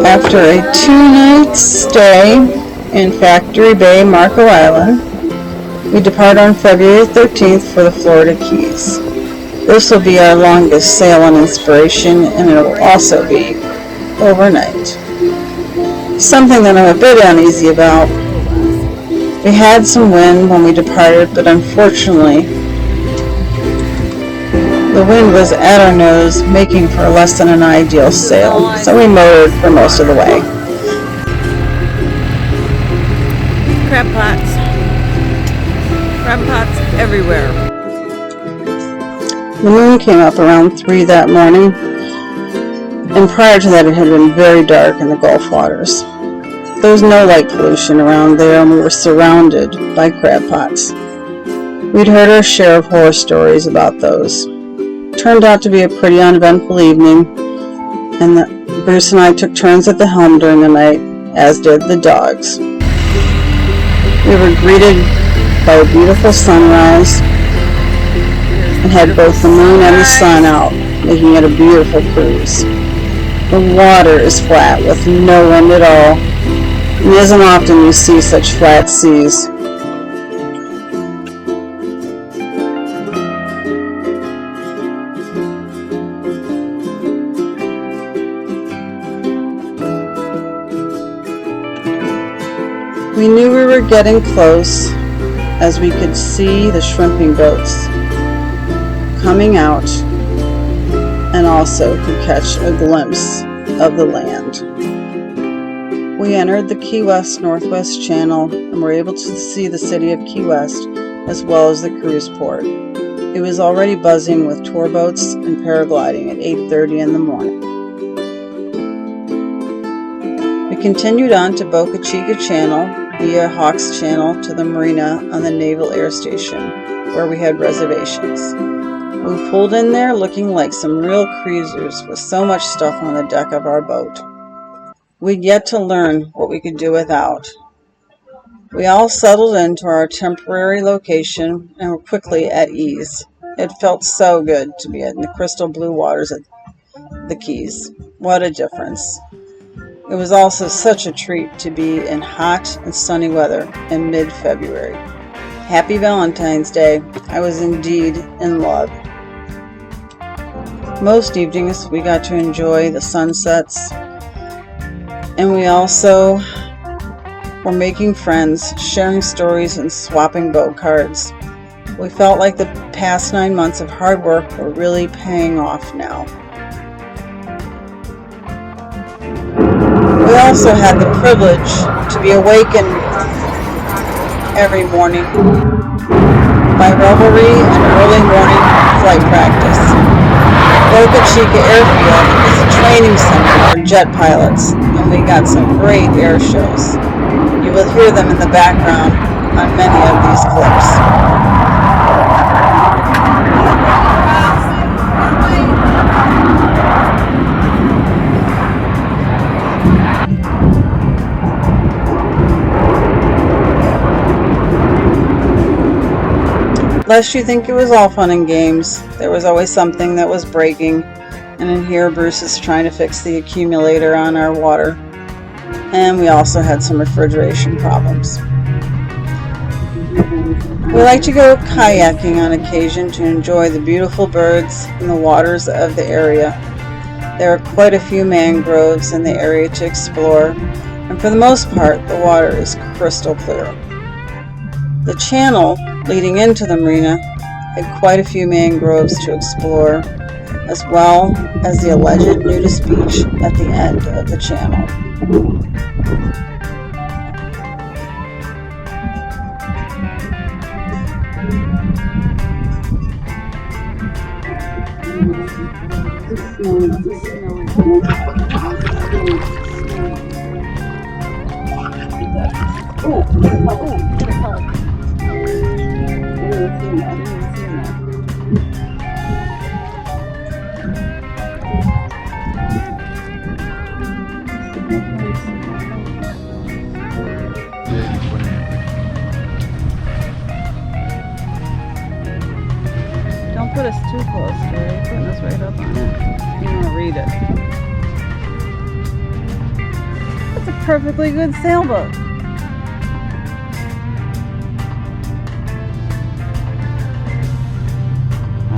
After a 2-night stay in Factory Bay, Marco Island, we depart on February 13th for the Florida Keys. This will be our longest sail on Inspiration, and it will also be overnight. Something that I'm a bit uneasy about. We had some wind when we departed, but unfortunately, the wind was at our nose, making for less than an ideal sail, so we motored for most of the way. Crab pots. Crab pots everywhere. The moon came up around 3 that morning, and prior to that it had been very dark in the Gulf waters. There was no light pollution around there, and we were surrounded by crab pots. We'd heard our share of horror stories about those. Turned out to be a pretty uneventful evening, and Bruce and I took turns at the helm during the night, as did the dogs. We were greeted by a beautiful sunrise and had both the moon and the sun out, making it a beautiful cruise. The water is flat with no wind at all, and it isn't often you see such flat seas. We knew we were getting close as we could see the shrimping boats coming out and also could catch a glimpse of the land. We entered the Key West Northwest Channel and were able to see the city of Key West as well as the cruise port. It was already buzzing with tour boats and paragliding at 8:30 in the morning. We continued on to Boca Chica Channel via Hawks Channel to the Marina on the Naval Air Station, where we had reservations. We pulled in there looking like some real cruisers with so much stuff on the deck of our boat. We'd yet to learn what we could do without. We all settled into our temporary location and were quickly at ease. It felt so good to be in the crystal blue waters of the Keys. What a difference. It was also such a treat to be in hot and sunny weather in mid-February. Happy Valentine's Day. I was indeed in love. Most evenings we got to enjoy the sunsets, and we also were making friends, sharing stories, and swapping boat cards. We felt like the past 9 months of hard work were really paying off now. We also had the privilege to be awakened every morning by revelry and early morning flight practice. Boca Chica Airfield is a training center for jet pilots, and we got some great air shows. You will hear them in the background on many of these clips. Lest you think it was all fun and games, there was always something that was breaking, and in here Bruce is trying to fix the accumulator on our water, and we also had some refrigeration problems. We like to go kayaking on occasion to enjoy the beautiful birds and the waters of the area. There are quite a few mangroves in the area to explore, and for the most part the water is crystal clear. The channel leading into the marina had quite a few mangroves to explore, as well as the alleged nudist beach at the end of the channel. Don't put us too close to it. Putting us right up on it. You want to read it. That's a perfectly good sailboat.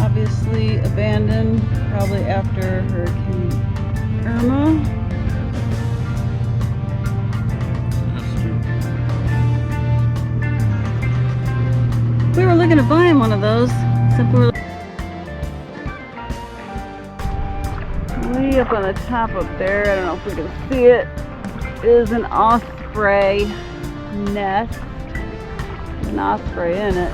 Obviously abandoned, probably after Hurricane Irma. We were looking at buying one of those, except we were way up on the top up there. I don't know if we can see it. It is an osprey nest. There's an osprey in it.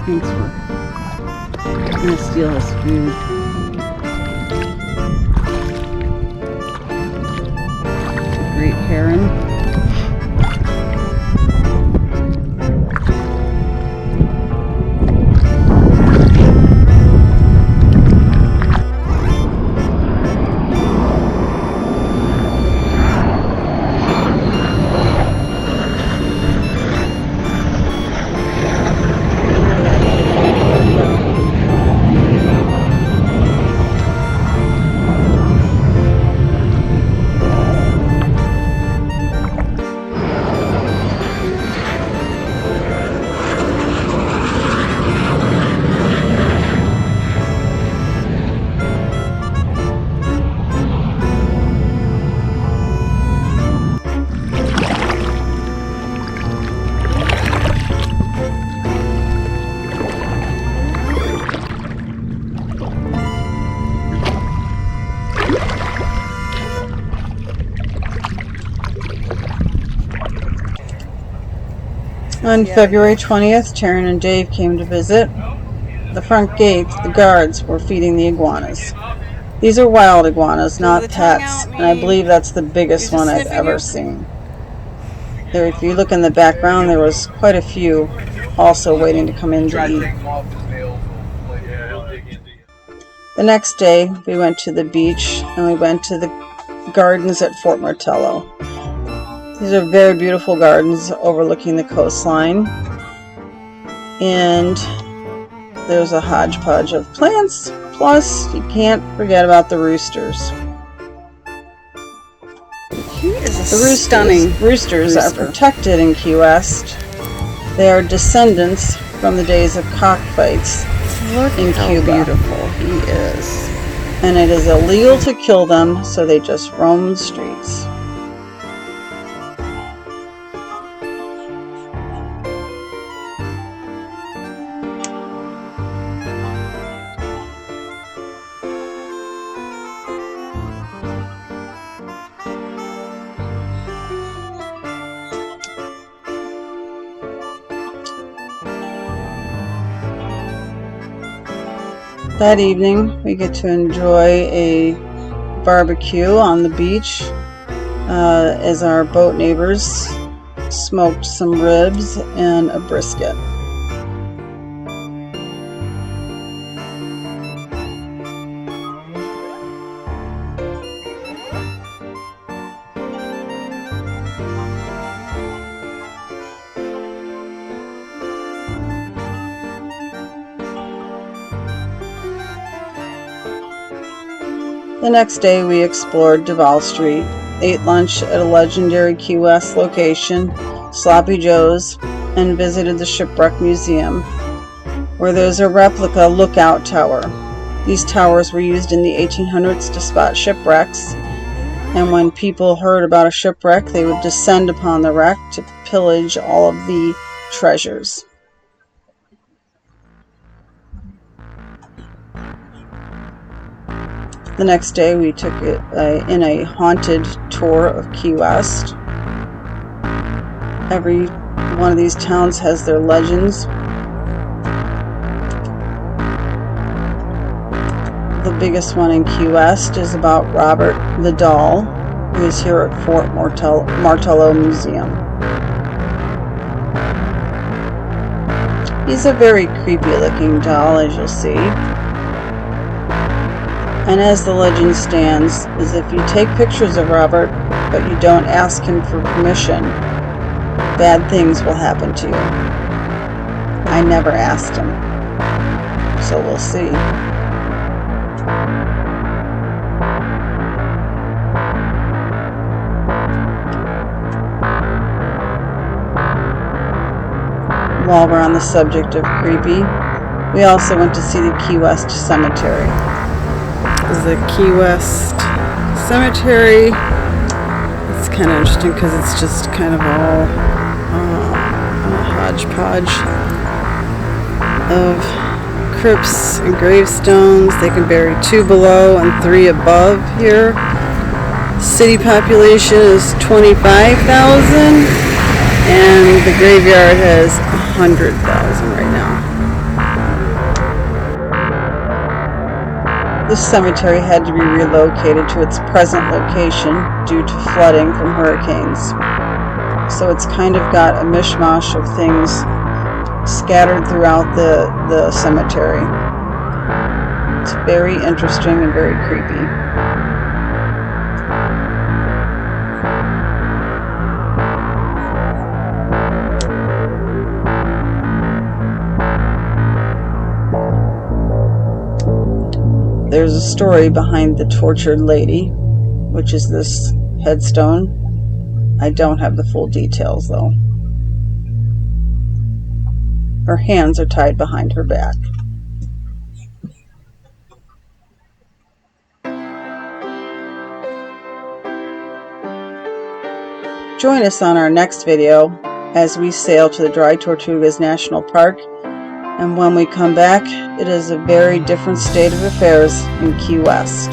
Thanks for gonna steal his food. A great heron. On February 20th, Taryn and Dave came to visit. The front gate, the guards were feeding the iguanas. These are wild iguanas, not pets, and I believe that's the biggest one I've ever seen. There, if you look in the background, there was quite a few also waiting to come in to eat. The next day, we went to the beach and we went to the gardens at Fort Martello. These are very beautiful gardens overlooking the coastline, and there's a hodgepodge of plants, plus you can't forget about the roosters. The roosters are protected in Key West. They are descendants from the days of cockfights in Cuba. Beautiful he is. And it is illegal to kill them, so they just roam the streets. That evening, we get to enjoy a barbecue on the beach as our boat neighbors smoked some ribs and a brisket. The next day we explored Duval Street, ate lunch at a legendary Key West location, Sloppy Joe's, and visited the Shipwreck Museum, where there's a replica lookout tower. These towers were used in the 1800s to spot shipwrecks, and when people heard about a shipwreck, they would descend upon the wreck to pillage all of the treasures. The next day we took it in a haunted tour of Key West. Every one of these towns has their legends. The biggest one in Key West is about Robert the Doll, who is here at Fort Martello Museum. He's a very creepy looking doll, as you'll see. And as the legend stands, is if you take pictures of Robert, but you don't ask him for permission, bad things will happen to you. I never asked him, so we'll see. While we're on the subject of creepy, we also went to see the Key West Cemetery. This is the Key West Cemetery. It's kind of interesting because it's just kind of all a hodgepodge of crypts and gravestones. They can bury 2 below and 3 above here. City population is 25,000, and the graveyard has 100,000 right now. This cemetery had to be relocated to its present location due to flooding from hurricanes. So it's kind of got a mishmash of things scattered throughout the cemetery. It's very interesting and very creepy. There's a story behind the tortured lady, which is this headstone. I don't have the full details though. Her hands are tied behind her back. Join us on our next video as we sail to the Dry Tortugas National Park, and when we come back, it is a very different state of affairs in Key West.